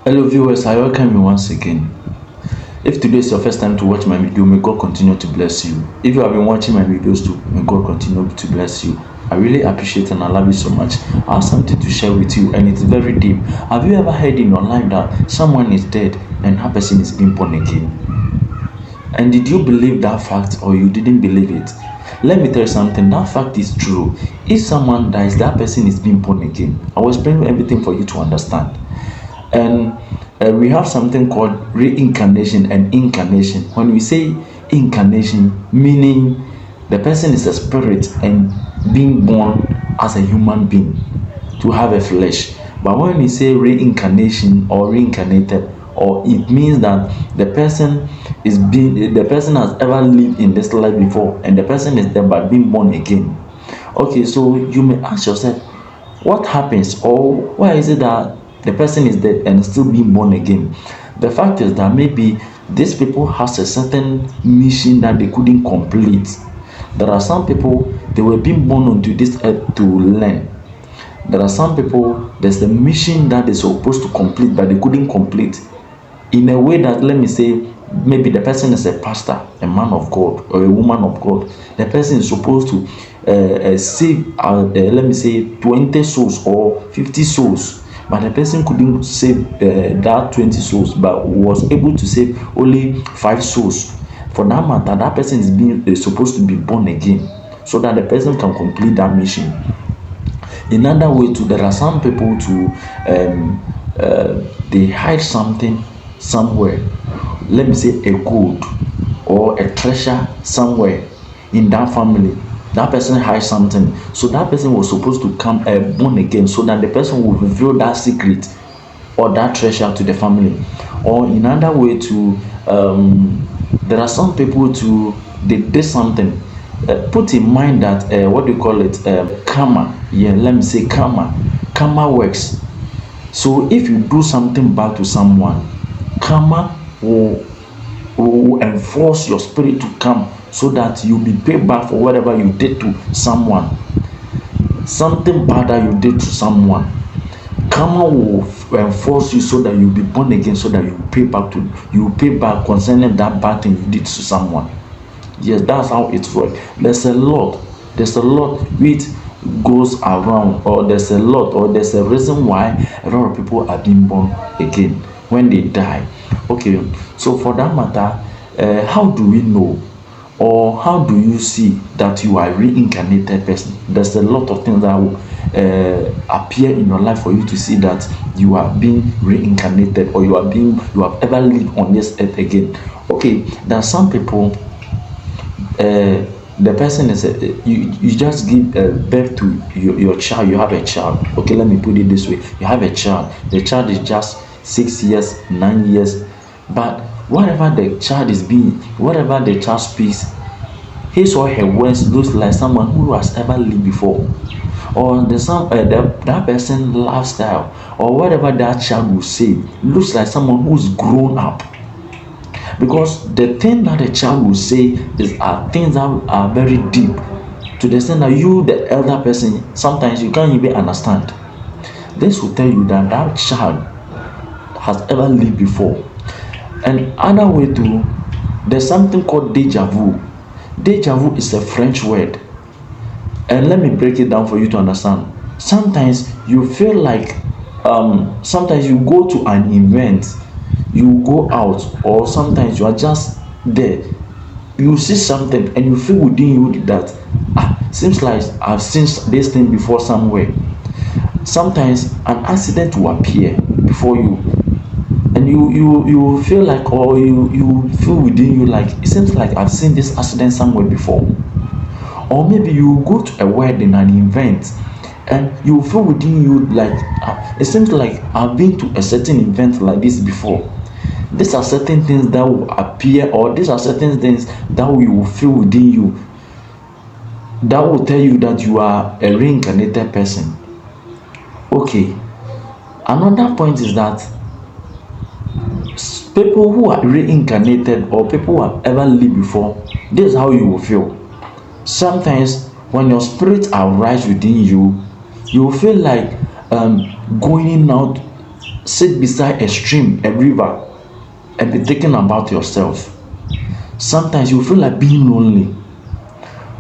Hello viewers, I welcome you once again. If today is your first time to watch my video, may God continue to bless you. If you have been watching my videos too, may God continue to bless you. I really appreciate and I love you so much. I have something to share with you and it's very deep. Have you ever heard in your life that someone is dead and that person is being born again? And did you believe that fact or you didn't believe it? Let me tell you something, that fact is true. If someone dies, that person is being born again. I will explain everything for you to understand. And we have something called reincarnation and incarnation. When we say incarnation, meaning the person is a spirit and being born as a human being to have a flesh. But when we say reincarnation or reincarnated, or it means that the person has ever lived in this life before and the person is there but being born again. Okay, so you may ask yourself, what happens, or why is it that the person is dead and still being born again? The fact is that maybe these people has a certain mission that they couldn't complete. There are some people, they were being born onto this earth to learn. There are some people, there's a mission that they're supposed to complete but they couldn't complete, in a way that, let me say, maybe the person is a pastor, a man of God or a woman of God. The person is supposed to save let me say 20 souls or 50 souls, but the person couldn't save that 20 souls but was able to save only 5 souls. For that matter, that person is supposed to be born again so that the person can complete that mission. In other words, there are some people they hide something somewhere, let me say a gold or a treasure somewhere in that family. That person hides something, so that person was supposed to come born again so that the person will reveal that secret or that treasure to the family. Or in other way to there are some people they did something, put in mind that what do you call it, karma. Yeah, let me say karma works. So if you do something bad to someone, karma will enforce your spirit to come so that you'll be paid back for whatever you did to someone. Something bad that you did to someone, karma will enforce you so that you'll be born again, so that you pay back concerning that bad thing you did to someone. Yes, that's how it works. There's a lot which goes around, or there's a reason why a lot of people are being born again when they die. Okay, so for that matter, how do we know, or how do you see that you are a reincarnated person? There's a lot of things that will appear in your life for you to see that you are being reincarnated, or you have ever lived on this earth again. Okay, there are some people, the person is you just give birth to your child. You have a child. Okay, let me put it this way: you have a child. The child is just 6 years, 9 years, but whatever the child speaks, his or her words looks like someone who has ever lived before, or that person's lifestyle, or whatever that child will say looks like someone who's grown up. Because the thing that the child will say are things that are very deep, to the extent that you, the elder person, sometimes you can't even understand. This will tell you that that child has ever lived before. And other way too, there's something called deja vu. Deja vu is a French word, and let me break it down for you to understand. Sometimes you feel like sometimes you go to an event, you go out, or sometimes you are just there, you see something and you feel within you that seems like I've seen this thing before somewhere. Sometimes an accident will appear before you, and you feel like, or you feel within you like, it seems like I've seen this accident somewhere before. Or maybe you go to a wedding, an event, and you feel within you like, it seems like I've been to a certain event like this before. These are certain things that will appear, or these are certain things that you will feel within you, that will tell you that you are a reincarnated person. Okay, another point is that people who are reincarnated, or people who have ever lived before, this is how you will feel. Sometimes when your spirit arise within you, you will feel like going out sit beside a stream, a river, and be thinking about yourself. Sometimes you feel like being lonely.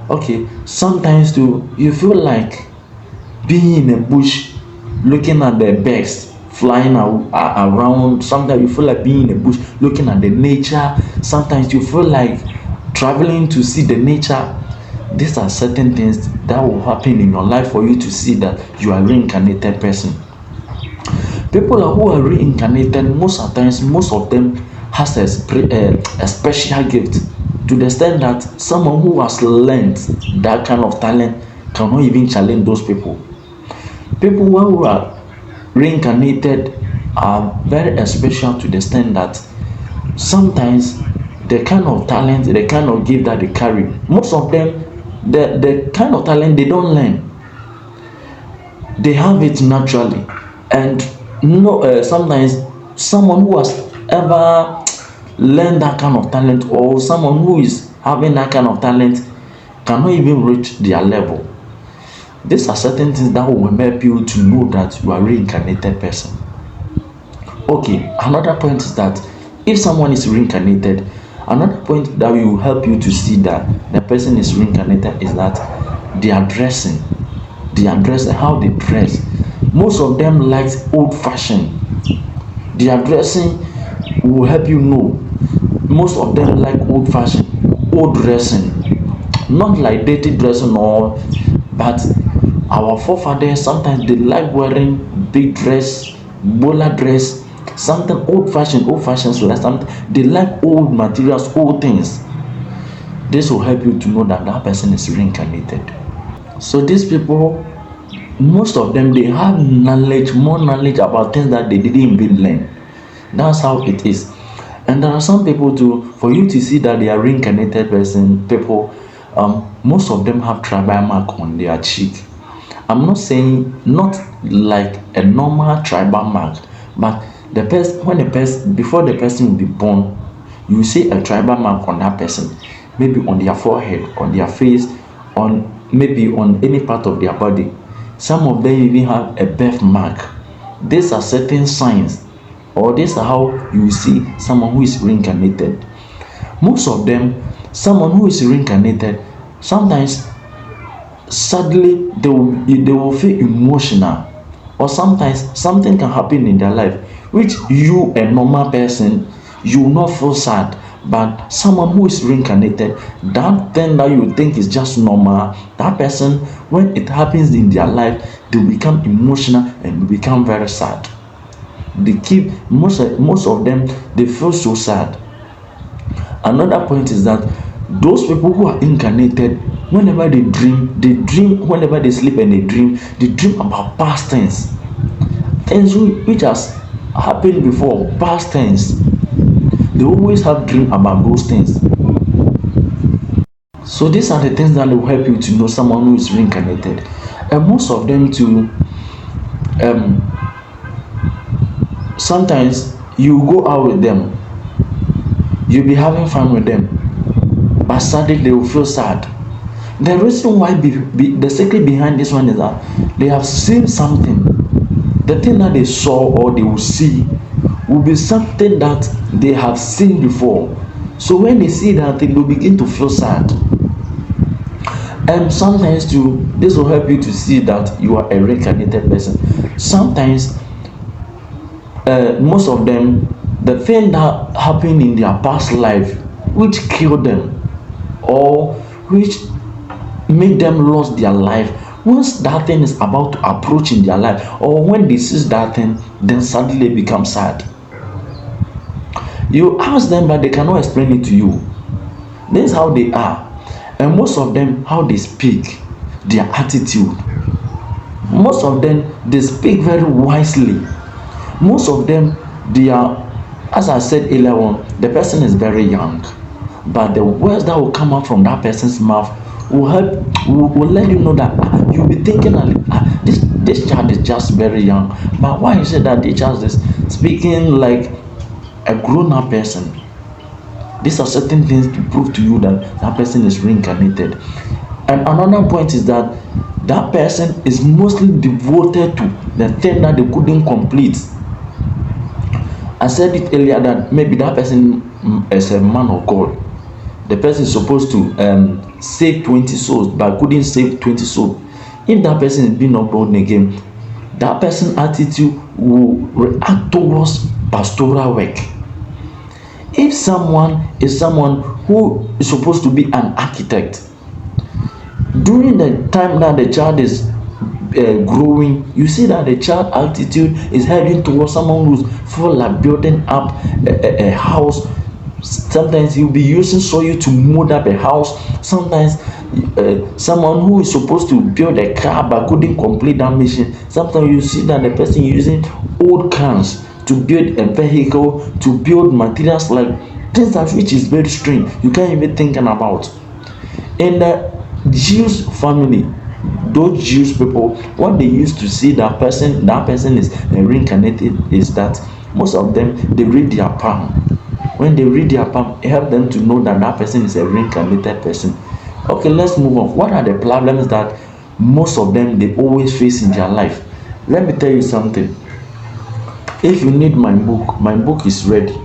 Okay, sometimes too you feel like being in a bush, looking at the birds flying around. Sometimes you feel like being in a bush, looking at the nature. Sometimes you feel like traveling to see the nature. These are certain things that will happen in your life for you to see that you are a reincarnated person. People who are reincarnated, most of the times, most of them has a special gift, to the extent that someone who has learned that kind of talent cannot even challenge those people. People who are reincarnated are very special, to the extent that sometimes the kind of talent, the kind of gift that they carry, most of them, the kind of talent they don't learn, they have it naturally. And no, sometimes someone who has ever learned that kind of talent, or someone who is having that kind of talent, cannot even reach their level. These are certain things that will help you to know that you are a reincarnated person. Okay, another point is that if someone is reincarnated, another point that will help you to see that the person is reincarnated is that they are dressing. They are dressing, how they dress. Most of them like old fashioned. Their dressing will help you know. Most of them like old fashioned, old dressing. Not like dated dressing, or but our forefathers sometimes they like wearing big dress, bowler dress, something old fashioned, so that something they like old materials, old things. This will help you to know that that person is reincarnated. So these people, most of them, they have knowledge, more knowledge about things that they didn't even learn. That's how it is. And there are some people too, for you to see that they are reincarnated person, people, most of them have tribal mark on their cheek. I'm not saying not like a normal tribal mark, but the person, when the person, before the person will be born, you see a tribal mark on that person, maybe on their forehead, on their face, on maybe on any part of their body. Some of them even have a birthmark. These are certain signs, or these are how you see someone who is reincarnated. Most of them, someone who is reincarnated, sometimes sadly they will feel emotional, or sometimes something can happen in their life which you, a normal person, you will not feel sad. But someone who is reincarnated, that thing that you think is just normal, that person, when it happens in their life, they become emotional and become very sad. They keep most of them, they feel so sad. Another point is that those people who are incarnated, whenever they dream, whenever they sleep and they dream about past things which has happened before, past things. They always have dream about those things. So these are the things that will help you to know someone who is reincarnated. And most of them too, sometimes you go out with them, you'll be having fun with them, but suddenly they will feel sad. The reason why the secret behind this one is that they have seen something. The thing that they saw or they will see will be something that they have seen before. So when they see that, they will begin to feel sad. And sometimes too, this will help you to see that you are a reincarnated person. Sometimes, most of them, the thing that happened in their past life, which killed them, or which made them lose their life, once that thing is about to approach in their life, or when they see that thing, then suddenly they become sad. You ask them, but they cannot explain it to you. This is how they are. And most of them, how they speak, their attitude. Most of them, they speak very wisely. Most of them, they are, as I said earlier on, the person is very young, but the words that will come out from that person's mouth will help, will let you know that you'll be thinking this child is just very young. But why is it that the child is speaking like a grown-up person? These are certain things to prove to you that that person is reincarnated. And another point is that that person is mostly devoted to the thing that they couldn't complete. I said it earlier that maybe that person is a man of God. The person is supposed to save 20 souls but couldn't save 20 souls. If that person is being not born again, that person's attitude will react towards pastoral work. If someone is someone who is supposed to be an architect, during the time that the child is growing, you see that the child attitude is heading towards someone who's full like building up a house. Sometimes he'll be using soil to mold up a house. Sometimes someone who is supposed to build a car but couldn't complete that mission, sometimes you see that the person using old cans to build a vehicle, to build materials like things that which is very strange, you can't even think about. In the Jews family, those Jewish people, what they used to see that person is reincarnated is that most of them, they read their palm. When they read their palm, it helps them to know that that person is a reincarnated person. Okay, let's move on. What are the problems that most of them they always face in their life? Let me tell you something. If you need my book is ready.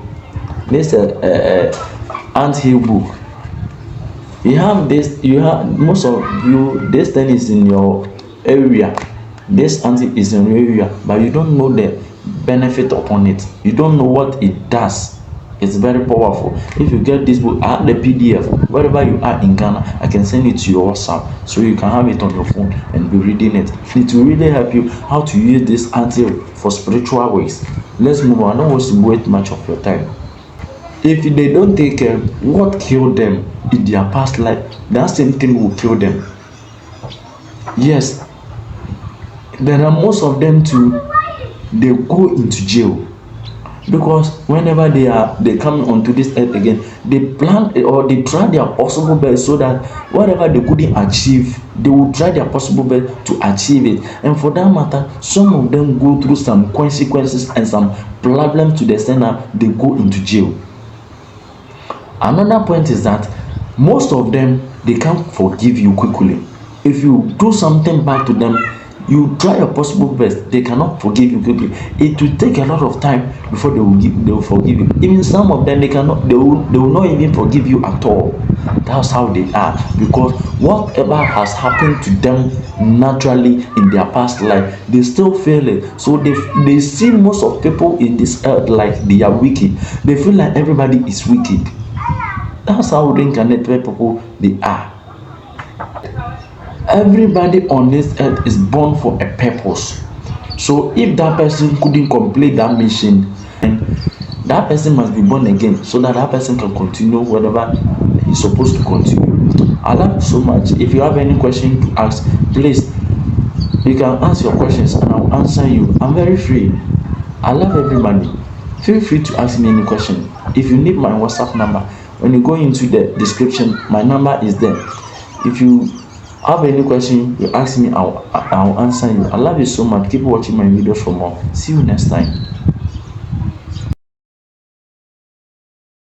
This ant hill book. You have this, most of you, this thing is in your area. This ant is in your area, but you don't know the benefit upon it. You don't know what it does. It's very powerful. If you get this book, I have the PDF. Wherever you are in Ghana, I can send it to your WhatsApp so you can have it on your phone and be reading it. It will really help you how to use this ant for spiritual ways. Let's move on. I don't want to waste much of your time. If they don't take care, what killed them in their past life, that same thing will kill them. Yes, there are most of them too, they go into jail because whenever they come onto this earth again, they plan or they try their possible best so that whatever they couldn't achieve, they will try their possible best to achieve it. And for that matter, some of them go through some consequences and some problems to the extent that they go into jail. Another point is that most of them, they can't forgive you quickly. If you do something bad to them, you try your possible best, they cannot forgive you quickly. It will take a lot of time before they will forgive you. Even some of them, they will not even forgive you at all. That's how they are, because whatever has happened to them naturally in their past life, they still feel it. So they see most of people in this earth like they are wicked. They feel like everybody is wicked. That's how reincarnated people they are. Everybody on this earth is born for a purpose. So if that person couldn't complete that mission, then that person must be born again so that person can continue whatever he's supposed to continue. I love you so much. If you have any question to ask, please, you can ask your questions and I'll answer you. I'm very free. I love everybody. Feel free to ask me any question. If you need my WhatsApp number, when you go into the description, my number is there. If you have any question, you ask me, I'll answer you. I love you so much. Keep watching my videos for more. See you next time.